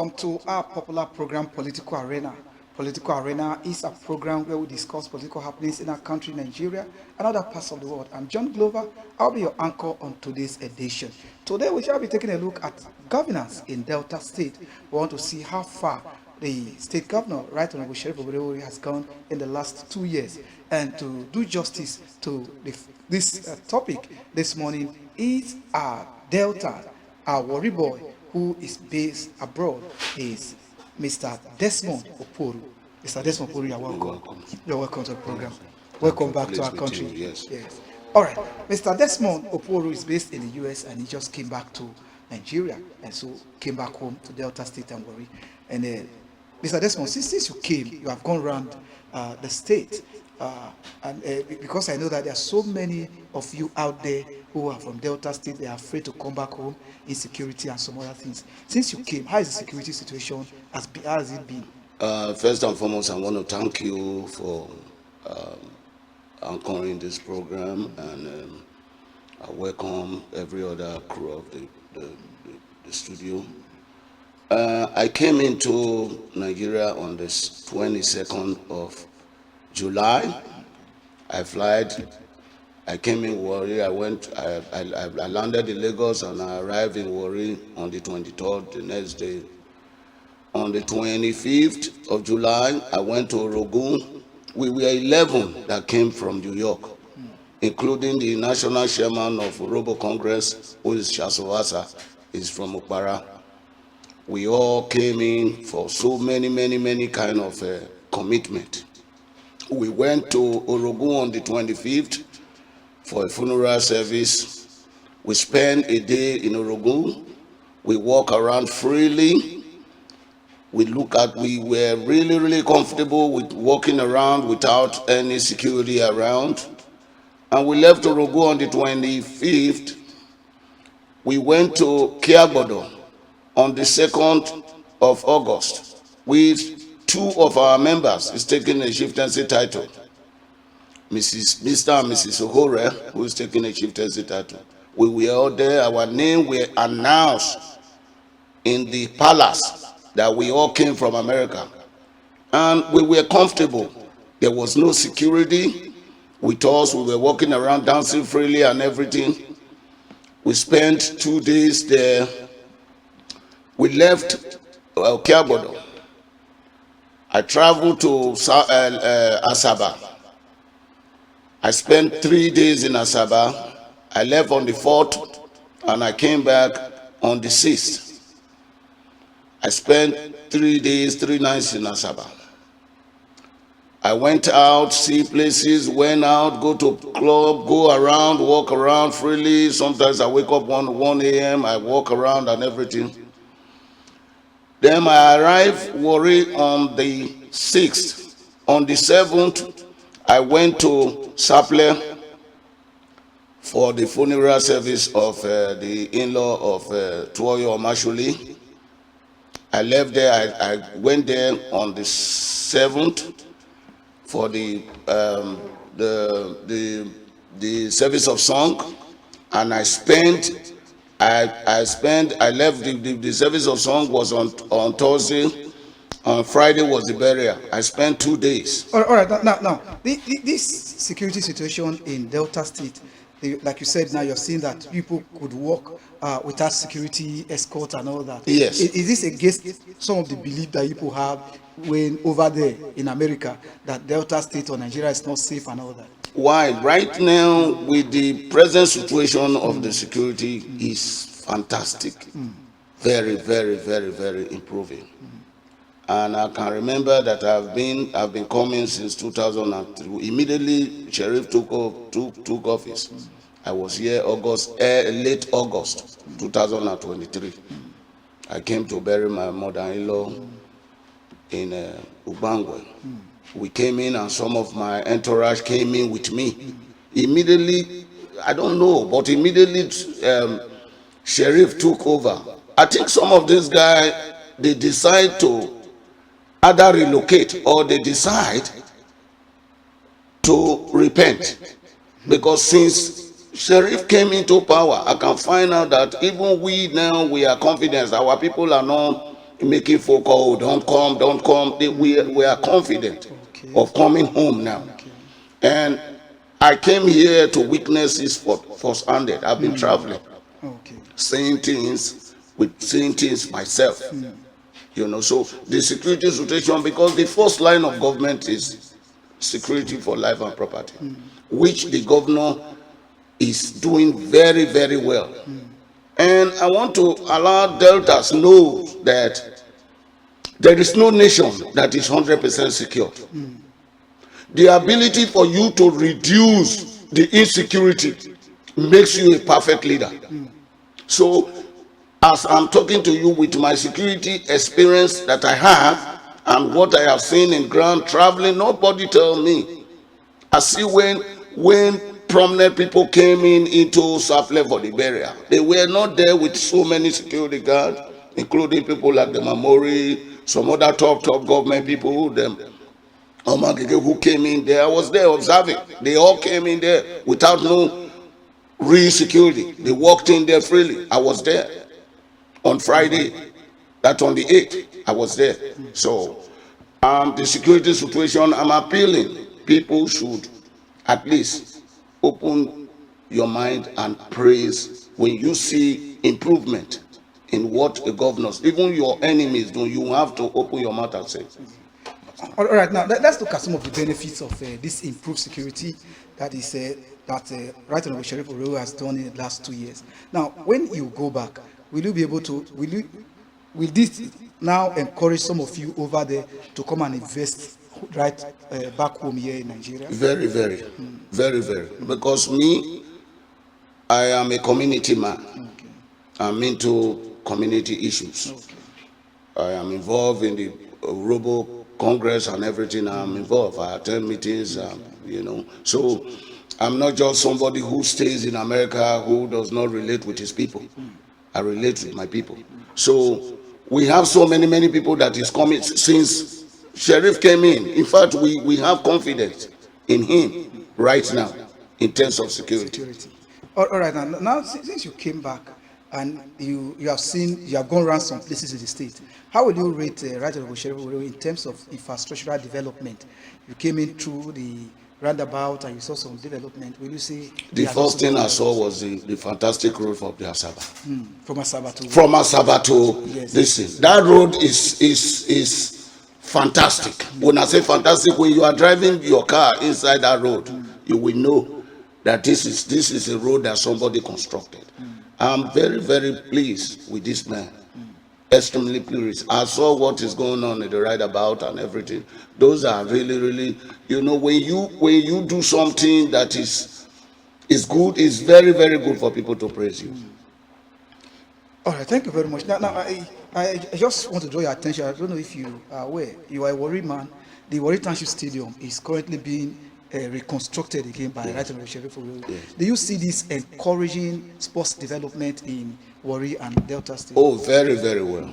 welcome to our popular program, Political Arena. Political Arena is a program where we discuss political happenings in our country, Nigeria, and other parts of the world. I'm John Glover. I'll be your anchor on today's edition. Today, we shall be taking a look at governance in Delta State. We want to see how far the state governor, Right Honorable Sheriff Opuoru, has gone in the last 2 years. And to do justice to this topic this morning is our Delta, our worry boy, who is based abroad, is Mr. Desmond Opuoru. Mr. Desmond Opuoru, you're welcome. You're welcome to the program. Welcome back to our country. Yes. All right. Mr. Desmond Opuoru is based in the US and he just came back to Nigeria and so came back home to Delta State and Warri. And Mr. Desmond, since you came, you have gone around the state. Because I know that there are so many of you out there who are from Delta State, they are afraid to come back home, insecurity and some other things. Since you came, how is the security situation? How has it been? First and foremost, I want to thank you for anchoring this program, and I welcome every other crew of the studio. I came into Nigeria on the 22nd of July. I came in Warri. I landed in Lagos and I arrived in Warri on the 23rd, the next day. On the 25th of July, I went to Orogun. We were 11 that came from New York, including the national chairman of Robo Congress, who is Shasovasa, is from Okpara. We all came in for so many kind of commitment. We went to Orogun on the 25th for a funeral service. We spent a day in Orogun. We walk around freely. We were really comfortable with walking around without any security around. And we left Orogun on the 25th. We went to Kiagbodo on the 2nd of August with two of our members is taking a chieftaincy title. Mr. and Mrs. Ohore, who is taking a chieftaincy title. We were all there. Our name were announced in the palace that we all came from America. And we were comfortable. There was no security with us. We were walking around dancing freely and everything. We spent 2 days there. We left Kiagbodo. I traveled to Asaba. I spent 3 days in Asaba. I left on the 4th and I came back on the 6th. I spent 3 days, 3 nights in Asaba. I went out, see places, went out, go to club, go around, walk around freely. Sometimes I wake up 1 a.m., I walk around and everything. Then I arrived Warri on the 6th. On the 7th, I went to Saple for the funeral service of the in-law of Tuoyo Omashuli. I left there. I went there on the 7th for the service of song, and I left the service of song was on Thursday. On Friday was the burial. I spent 2 days. All right. Now, this security situation in Delta State, like you said, now you're seeing that people could walk without security escort and all that. Yes. Is this against some of the belief that people have when over there in America that Delta State or Nigeria is not safe and all that? Why? Right now, with the present situation of the security, is fantastic. Very improving. And I can remember that I've been coming since 2002. Immediately, Sheriff took office. I was here late August 2023. I came to bury my mother-in-law in Ubangwe. We came in and some of my entourage came in with me. Immediately, I don't know, but immediately Sheriff took over. I think some of these guys, they decide to either relocate or they decide to repent. Because since Sheriff came into power, I can find out that even we now, we are confident our people are not making folk call, oh, don't come, don't come. We are confident Okay. of coming home now. Okay. And I came here to witness this first-handed. I've been traveling, Okay. seeing things myself. So the security situation, because the first line of government is security for life and property, which the governor is doing very, very well. And I want to allow Deltas know that there is no nation that is 100% secure. The ability for you to reduce the insecurity makes you a perfect leader. So, as I'm talking to you with my security experience that I have and what I have seen in ground traveling, nobody tell me. I see when prominent people came into Saple for the burial, they were not there with so many security guards, including people like the Mamori, some other top government people, them Omagege who came in there. I was there observing. They all came in there without no real security. They walked in there freely. I was there on Friday. That on the 8th, I was there. So, the security situation, I'm appealing. People should at least open your mind and praise when you see improvement in what the governors, even your enemies do. You have to open your mouth and say, All right, now let's look at some of the benefits of this improved security that is Right Honorable Sheriff Opuoru has done in the last 2 years. Now, when you go back, will you be able to? Will this now encourage some of you over there to come and invest right back home here in Nigeria? very, very, very, very. Because me, I am a community man. Okay. I'm into community issues. Okay. I am involved in the Robo Congress and everything. I'm involved. I attend meetings, So I'm not just somebody who stays in America who does not relate with his people. I relate with my people. So we have so many people that is coming since Sheriff came in. In fact, we have confidence in him right now in terms of security. All right, now since you came back and you have gone around some places in the state, how will you rate Right Honorable Sheriff Opuoru in terms of infrastructural development? You came in through the roundabout and you saw some development. Will you say The first thing I saw was the fantastic road from the Asaba. From Asaba to Yes. Listen, that road is fantastic. When I say fantastic, when you are driving your car inside that road, you will know that this is a road that somebody constructed. I'm very, very pleased with this man. Extremely pleased. I saw what is going on in the roundabout and everything. Those are really, really, when you do something that is good, it's very, very good for people to praise you. All right, thank you very much. Now I just want to draw your attention. I don't know if you are aware. You are a Warri man. The Warri Township Stadium is currently being reconstructed again by Right Honorable Sheriff Opuoru. Yes. Do you see this encouraging sports development in Warri and Delta State? Oh, very, very well.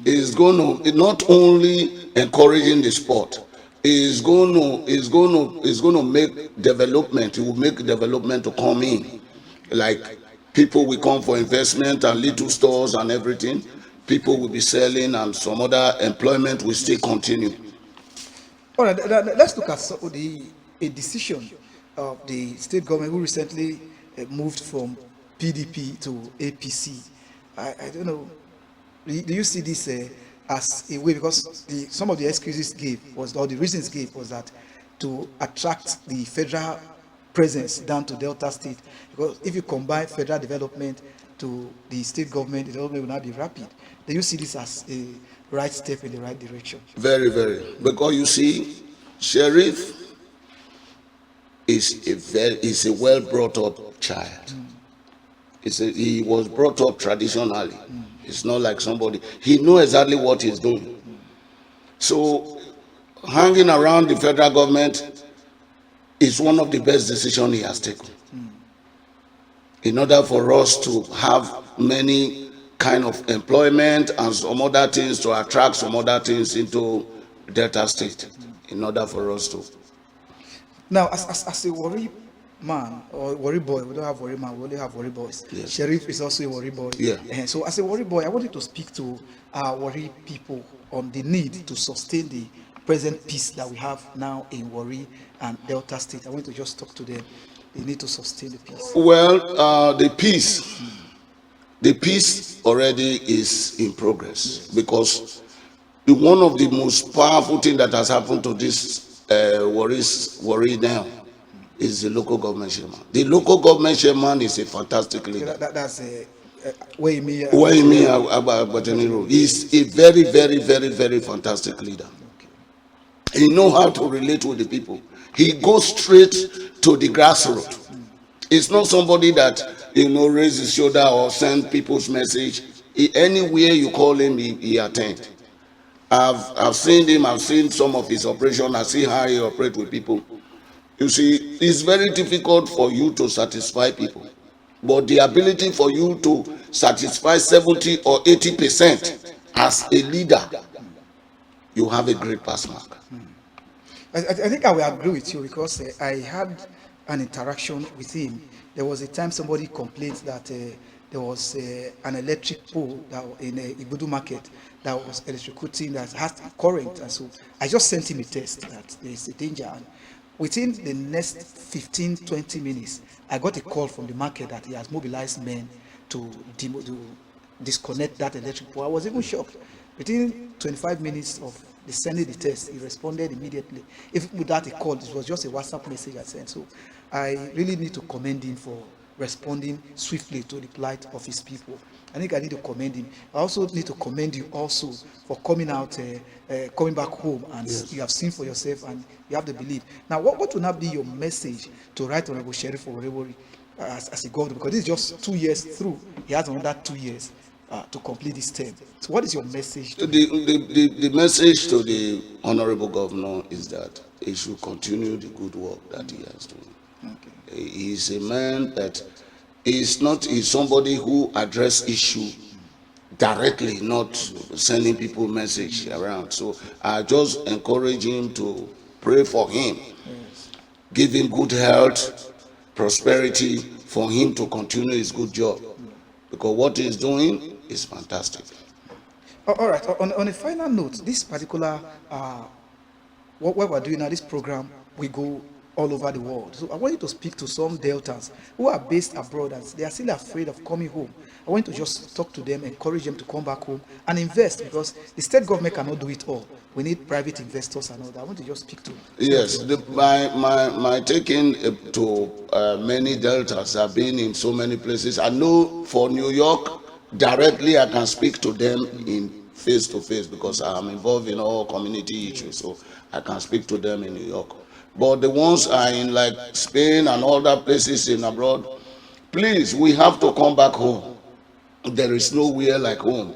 It's going to not only encouraging the sport, it's going to make development. It will make development to come in, like people will come for investment and little stores and everything. People will be selling and some other employment will still continue. All right, let's look at a decision of the state government who recently moved from PDP to APC. I don't know. Do you see this as a way? Because some of the excuses the reasons gave was that to attract the federal presence down to Delta State. Because if you combine federal development to the state government, the development will not be rapid. Do you see this as a right step in the right direction? Very, very. Because you see, Sheriff is a well brought up child. He was brought up traditionally. It's not like somebody. He knows exactly what he's doing. So hanging around the federal government is one of the best decisions he has taken. In order for us to have many kind of employment and some other things, to attract some other things into Delta State, in order for us to. Now, as a Warri man or worry boy. We don't have worry man. We only have worry boys. Yes. Sheriff is also a worry boy. Yeah. And so as a worry boy, I wanted to speak to worry people on the need to sustain the present peace that we have now in Warri and Delta State. I want to just talk to them. They need to sustain the peace. Well, the peace already is in progress, because one of the most powerful thing that has happened to this Warri now is the local government chairman. The local government chairman is a fantastic leader. That's Wayme Agbateniro. He's a very, very, very, very fantastic leader. He knows how to relate with the people. He goes straight to the grassroots. It's not somebody that, raises his shoulder or send people's message. Anywhere you call him, he attends. I've seen him. I've seen some of his operation. I see how he operates with people. You see, it's very difficult for you to satisfy people, but the ability for you to satisfy 70 or 80% as a leader, you have a great pass mark. I think I will agree with you, because I had an interaction with him. There was a time somebody complained that there was an electric pole that in a Ibudu market that was electrocuting, that has current, and so I just sent him a text that there is a danger. And within the next 15-20 minutes, I got a call from the market that he has mobilized men to disconnect that electric pole. I was even shocked. Within 25 minutes of sending the test, he responded immediately. If without a call, it was just a WhatsApp message I sent. So I really need to commend him for responding swiftly to the plight of his people. I think I need to commend him. I also need to commend you also for coming out, coming back home, and yes, you have seen for yourself and you have the belief. Now, what will not be your message to Right Honorable Sheriff Opuoru as a governor? Because this is just 2 years through. He has another 2 years to complete this term. So what is your message? The message to the Honorable Governor is that he should continue the good work that he has done. Okay. He is a man that is somebody who addresses issue directly, not sending people message around. So I just encourage him to pray for him, give him good health, prosperity, for him to continue his good job, because what he's doing is fantastic. All right. On a final note, this particular what we're doing now, this program, we go all over the world. So I want you to speak to some Deltas who are based abroad and they are still afraid of coming home. I want you to just talk to them, encourage them to come back home and invest, because the state government cannot do it all. We need private investors and all that. I want to just speak to. Yes, my taking to many Deltas have been in so many places. I know for New York, directly I can speak to them in face to face, because I am involved in all community issues, so I can speak to them in New York. But the ones are in like Spain and other places in abroad, please, we have to come back home. There is nowhere like home.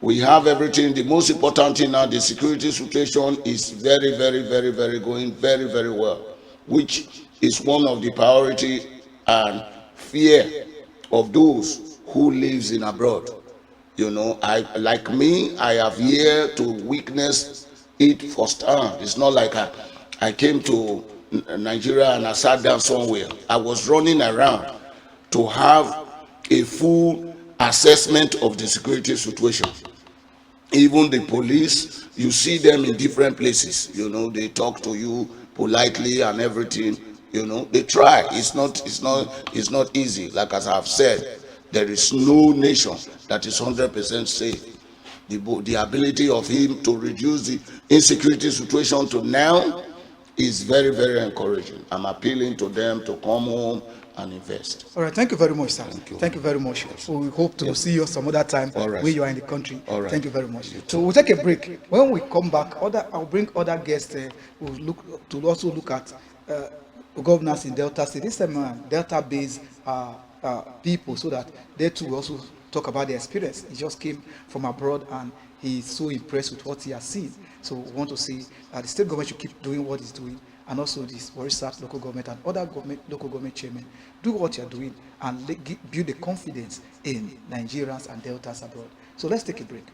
We have everything. The most important thing now, the security situation is very, very, very, very going very, very well, which is one of the priority and fear of those who lives in abroad. I have here to witness it firsthand. It's not like I came to Nigeria and I sat down somewhere. I was running around to have a full assessment of the security situation. Even the police, you see them in different places. They talk to you politely and everything. They try. It's not easy. Like as I've said, there is no nation that is 100% safe. The ability of him to reduce the insecurity situation to now is very, very encouraging. I'm appealing to them to come home and invest. All right, thank you very much, sir. Thank you very much. We hope to see you some other time when you are in the country. Thank you very much. So we'll take a break. When we come back, I'll bring other guests who will also look at governance in Delta State. This time, Delta-based people, so that they too will also talk about their experience. He just came from abroad and he's so impressed with what he has seen. So we want to see the state government should keep doing what it's doing, and also this Warri South local government and other local government chairmen do what you're doing and build the confidence in Nigerians and Deltas abroad. So let's take a break.